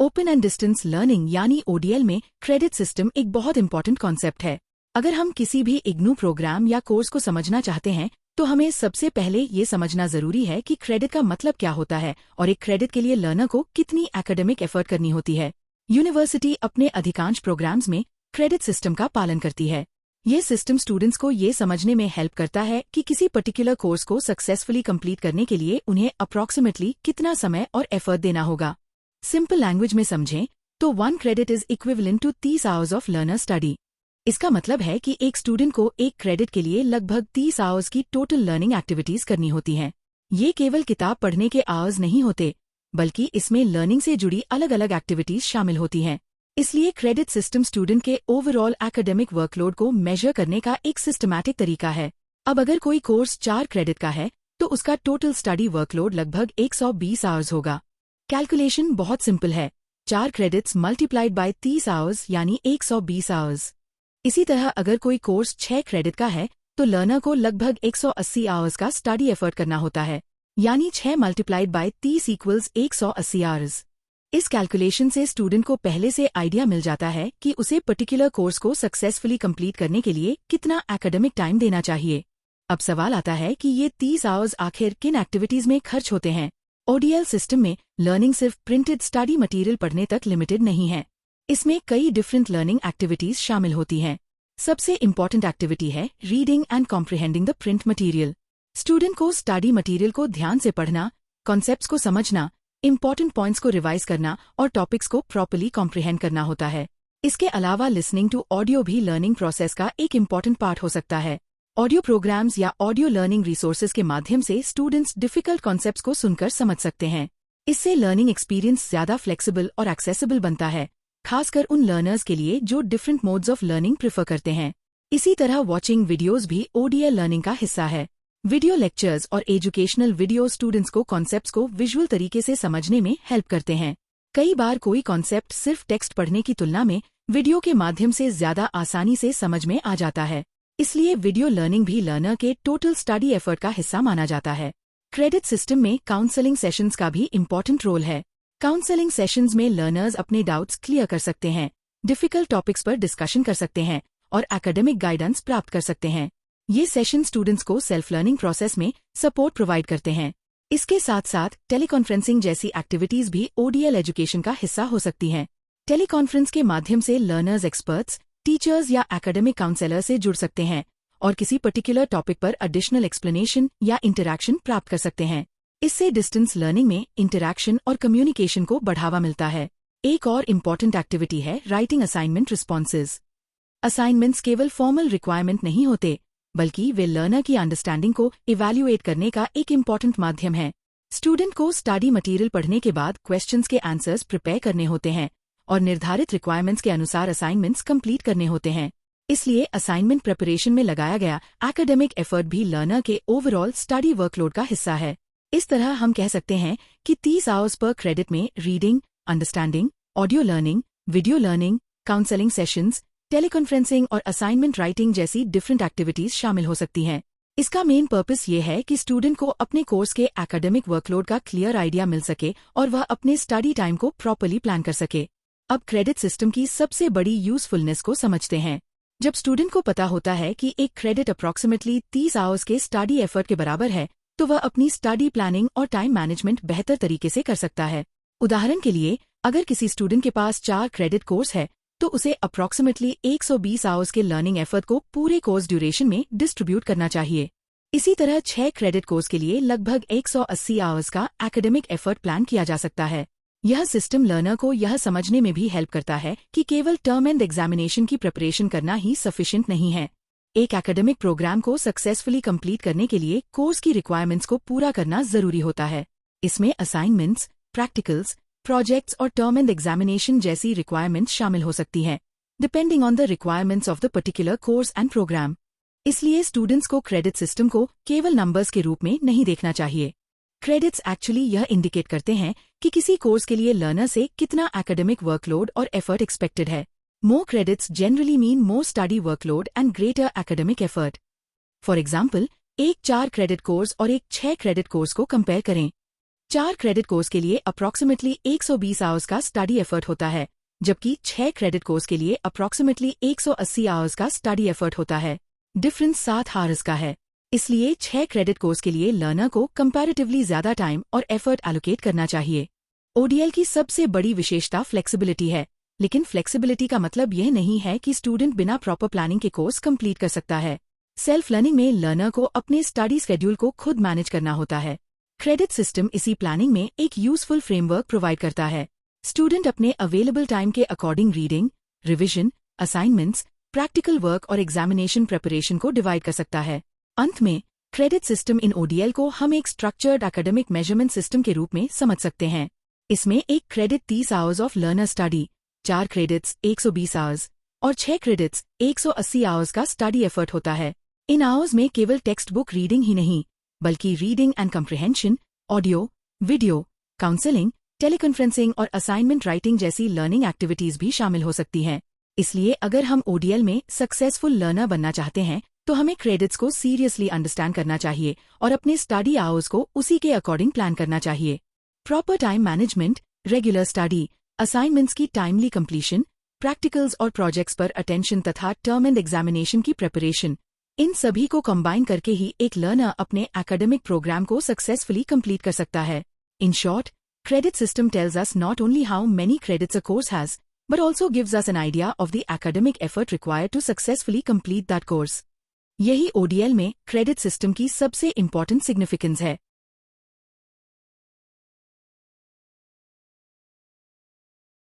Open and distance learning यानी ODL में credit system एक बहुत इंपॉर्टेंट कॉन्सेप्ट है। अगर हम किसी भी इग्नू प्रोग्राम या कोर्स को समझना चाहते हैं तो हमें सबसे पहले ये समझना जरूरी है कि क्रेडिट का मतलब क्या होता है और एक क्रेडिट के लिए लर्नर को कितनी एकेडमिक एफर्ट करनी होती है। यूनिवर्सिटी अपने अधिकांश प्रोग्राम्स में क्रेडिट सिस्टम का पालन करती है। ये सिस्टम स्टूडेंट्स को ये समझने में हेल्प करता है कि किसी पर्टिकुलर कोर्स को सक्सेसफुली कंप्लीट करने के लिए उन्हें अप्रॉक्सीमेटली कितना समय और एफर्ट देना होगा। सिंपल लैंग्वेज में समझें तो 1 credit is equivalent to 30 hours of learner study. इसका मतलब है कि एक स्टूडेंट को एक क्रेडिट के लिए लगभग 30 आवर्स की टोटल लर्निंग एक्टिविटीज करनी होती हैं। ये केवल किताब पढ़ने के आवर्स नहीं होते, बल्कि इसमें लर्निंग से जुड़ी अलग अलग एक्टिविटीज शामिल होती हैं। इसलिए क्रेडिट सिस्टम स्टूडेंट के ओवरऑल एकेडमिक वर्कलोड को मेजर करने का एक सिस्टमैटिक तरीका है। अब अगर कोई कोर्स 4 क्रेडिट का है तो उसका टोटल स्टडी वर्कलोड लगभग 120 आवर्स होगा। कैलकुलेशन बहुत सिंपल है, 4 क्रेडिट्स मल्टीप्लाइड बाय 30 आवर्स यानी 120 आवर्स। इसी तरह अगर कोई कोर्स 6 क्रेडिट का है तो लर्नर को लगभग 180 आवर्स का स्टडी एफर्ट करना होता है, यानी 6 मल्टीप्लाइड बाय 30 इक्वल्स 180 आवर्स। इस कैलकुलेशन से स्टूडेंट को पहले से आइडिया मिल जाता है कि उसे पर्टिकुलर कोर्स को सक्सेसफुली कंप्लीट करने के लिए कितना एकेडमिक टाइम देना चाहिए। अब सवाल आता है कि ये 30 आवर्स आखिर किन एक्टिविटीज में खर्च होते हैं। ओडीएल सिस्टम में लर्निंग सिर्फ प्रिंटेड स्टडी मटेरियल पढ़ने तक लिमिटेड नहीं है। इसमें कई डिफरेंट लर्निंग एक्टिविटीज शामिल होती हैं। सबसे इम्पॉर्टेंट एक्टिविटी है reading and comprehending the print material. Student को स्टडी मटेरियल को ध्यान से पढ़ना, कॉन्सेप्ट्स को समझना, इम्पॉर्टेंट पॉइंट्स को रिवाइज करना और टॉपिक्स को प्रॉपर्ली कॉम्प्रिहेंड करना होता है। इसके अलावा लिसनिंग टू ऑडियो भी लर्निंग प्रोसेस का एक इम्पॉर्टेंट पार्ट हो सकता है। ऑडियो प्रोग्राम्स या ऑडियो लर्निंग रिसोर्सेज के माध्यम से स्टूडेंट्स डिफिकल्ट कॉन्सेप्ट्स को सुनकर समझ सकते हैं। इससे लर्निंग एक्सपीरियंस ज्यादा फ्लेक्सिबल और एक्सेसिबल बनता है, खासकर उन लर्नर्स के लिए जो different modes of learning prefer करते हैं। इसी तरह वॉचिंग वीडियोज भी ओडीएल लर्निंग का हिस्सा है। वीडियो लेक्चर्स और एजुकेशनल वीडियो स्टूडेंट्स को कॉन्सेप्ट्स को विजुअल तरीके से समझने में हेल्प करते हैं। कई बार कोई कॉन्सेप्ट सिर्फ टेक्स्ट पढ़ने की तुलना में वीडियो के माध्यम से ज्यादा आसानी से समझ में आ जाता है। इसलिए वीडियो लर्निंग भी लर्नर के टोटल स्टडी एफर्ट का हिस्सा माना जाता है। क्रेडिट सिस्टम में काउंसलिंग सेशंस का भी इम्पोर्टेंट रोल है। काउंसलिंग सेशंस में लर्नर्स अपने डाउट्स क्लियर कर सकते हैं, डिफिकल्ट टॉपिक्स पर डिस्कशन कर सकते हैं और एकेडमिक गाइडेंस प्राप्त कर सकते हैं। ये सेशन स्टूडेंट्स को सेल्फ लर्निंग प्रोसेस में सपोर्ट प्रोवाइड करते हैं। इसके साथ साथ टेलीकॉन्फ्रेंसिंग जैसी एक्टिविटीज भी ओडीएल एजुकेशन का हिस्सा हो सकती हैं। टेलीकॉन्फ्रेंस के माध्यम से लर्नर्स एक्सपर्ट्स, टीचर्स या एकेडमिक काउंसलर से जुड़ सकते हैं और किसी पर्टिकुलर टॉपिक पर एडिशनल एक्सप्लेनेशन या इंटरैक्शन प्राप्त कर सकते हैं। इससे डिस्टेंस लर्निंग में इंटरैक्शन और कम्युनिकेशन को बढ़ावा मिलता है। एक और इम्पॉर्टेंट एक्टिविटी है राइटिंग असाइनमेंट रिस्पॉन्सेज। असाइनमेंट्स केवल फॉर्मल रिक्वायरमेंट नहीं होते, बल्कि वे लर्नर की अंडरस्टैंडिंग को इवैल्यूएट करने का एक इम्पॉर्टेंट माध्यम है। स्टूडेंट को स्टडी मटेरियल पढ़ने के बाद क्वेश्चंस के आंसर्स प्रिपेयर करने होते हैं और निर्धारित रिक्वायरमेंट्स के अनुसार असाइनमेंट्स कंप्लीट करने होते हैं। इसलिए असाइनमेंट प्रिपरेशन में लगाया गया एकेडमिक एफर्ट भी लर्नर के ओवरऑल स्टडी वर्कलोड का हिस्सा है। इस तरह हम कह सकते हैं कि 30 आवर्स पर क्रेडिट में reading, understanding, audio learning, video learning, counselling sessions, teleconferencing और असाइनमेंट राइटिंग जैसी डिफरेंट एक्टिविटीज शामिल हो सकती हैं। इसका मेन पर्पस ये है कि स्टूडेंट को अपने कोर्स के एकेडमिक वर्कलोड का क्लियर आइडिया मिल सके और वह अपने स्टडी टाइम को प्रॉपर्ली प्लान कर सके। अब क्रेडिट सिस्टम की सबसे बड़ी यूजफुलनेस को समझते हैं। जब स्टूडेंट को पता होता है कि एक क्रेडिट अप्रॉक्सीमेटली 30 आवर्स के स्टडी एफर्ट के बराबर है, तो वह अपनी स्टडी प्लानिंग और टाइम मैनेजमेंट बेहतर तरीके से कर सकता है। उदाहरण के लिए, अगर किसी स्टूडेंट के पास 4 क्रेडिट कोर्स है तो उसे अप्रॉक्सीमेटली 120 आवर्स के लर्निंग एफर्ट को पूरे कोर्स ड्यूरेशन में डिस्ट्रीब्यूट करना चाहिए। इसी तरह 6 क्रेडिट कोर्स के लिए लगभग 180 आवर्स का एकेडमिक एफर्ट प्लान किया जा सकता है। यह सिस्टम लर्नर को यह समझने में भी हेल्प करता है कि केवल टर्म एंड एग्जामिनेशन की प्रिपरेशन करना ही सफिशिएंट नहीं है। एक एकेडमिक प्रोग्राम को सक्सेसफुली कंप्लीट करने के लिए कोर्स की रिक्वायरमेंट्स को पूरा करना जरूरी होता है। इसमें असाइनमेंट्स, प्रैक्टिकल्स, प्रोजेक्ट्स और टर्म एंड एग्जामिनेशन जैसी रिक्वायरमेंट्स शामिल हो सकती हैं, depending on the requirements of the particular course and programme. इसलिए स्टूडेंट्स को क्रेडिट सिस्टम को केवल नंबर्स के रूप में नहीं देखना चाहिए। क्रेडिट्स एक्चुअली यह इंडिकेट करते हैं कि किसी कोर्स के लिए लर्नर से कितना एकेडमिक वर्कलोड और एफर्ट एक्सपेक्टेड है। More credits generally mean more study workload and greater academic effort. For example, एक 4 क्रेडिट कोर्स और एक 6 क्रेडिट कोर्स को कंपेयर करें। 4 क्रेडिट कोर्स के लिए अप्रॉक्सीमेटली 120 आवर्स का स्टडी एफर्ट होता है, जबकि 6 क्रेडिट कोर्स के लिए अप्रॉक्सीमेटली 180 आवर्स का स्टडी एफर्ट होता है। डिफरेंस 7 आवर्स का है। इसलिए 6 क्रेडिट कोर्स के लिए लर्नर को कंपैरेटिवली ज्यादा टाइम और एफर्ट एलोकेट करना चाहिए। ओडीएल की सबसे बड़ी विशेषता फ्लेक्सिबिलिटी है, लेकिन फ्लेक्सिबिलिटी का मतलब यह नहीं है कि स्टूडेंट बिना प्रॉपर प्लानिंग के कोर्स कंप्लीट कर सकता है। सेल्फ लर्निंग में लर्नर को अपने स्टडी शेड्यूल को खुद मैनेज करना होता है। क्रेडिट सिस्टम इसी प्लानिंग में एक यूजफुल फ्रेमवर्क प्रोवाइड करता है। स्टूडेंट अपने अवेलेबल टाइम के according reading, revision, assignments, practical work और एग्जामिनेशन प्रिपरेशन को डिवाइड कर सकता है। अंत में क्रेडिट सिस्टम इन ओडीएल को हम एक स्ट्रक्चर्ड एकेडमिक मेजरमेंट सिस्टम के रूप में समझ सकते हैं। इसमें एक credit 30 hours of learner study, 4 credits 120 hours और 6 क्रेडिट्स 180 आवर्स का स्टडी एफर्ट होता है। इन आवर्स में केवल टेक्स्ट बुक रीडिंग ही नहीं, बल्कि reading and comprehension, audio, video, counselling, teleconferencing और असाइनमेंट राइटिंग जैसी लर्निंग एक्टिविटीज भी शामिल हो सकती हैं। इसलिए अगर हम ओडीएल में सक्सेसफुल लर्नर बनना चाहते हैं तो हमें क्रेडिट्स को सीरियसली अंडरस्टैंड करना चाहिए और अपने स्टडी आवर्स को उसी के अकॉर्डिंग प्लान करना चाहिए। Proper time management, regular study, assignments की टाइमली कंप्लीशन, प्रैक्टिकल्स और प्रोजेक्ट्स पर अटेंशन तथा टर्म एंड एग्जामिनेशन की प्रिपरेशन, इन सभी को कंबाइन करके ही एक लर्नर अपने एकेडमिक प्रोग्राम को सक्सेसफुली कंप्लीट कर सकता है। In short, credit system tells us not only how many credits a course has, but also gives us an idea of the academic effort required to successfully complete that course. यही ODL में credit system की सबसे important significance है।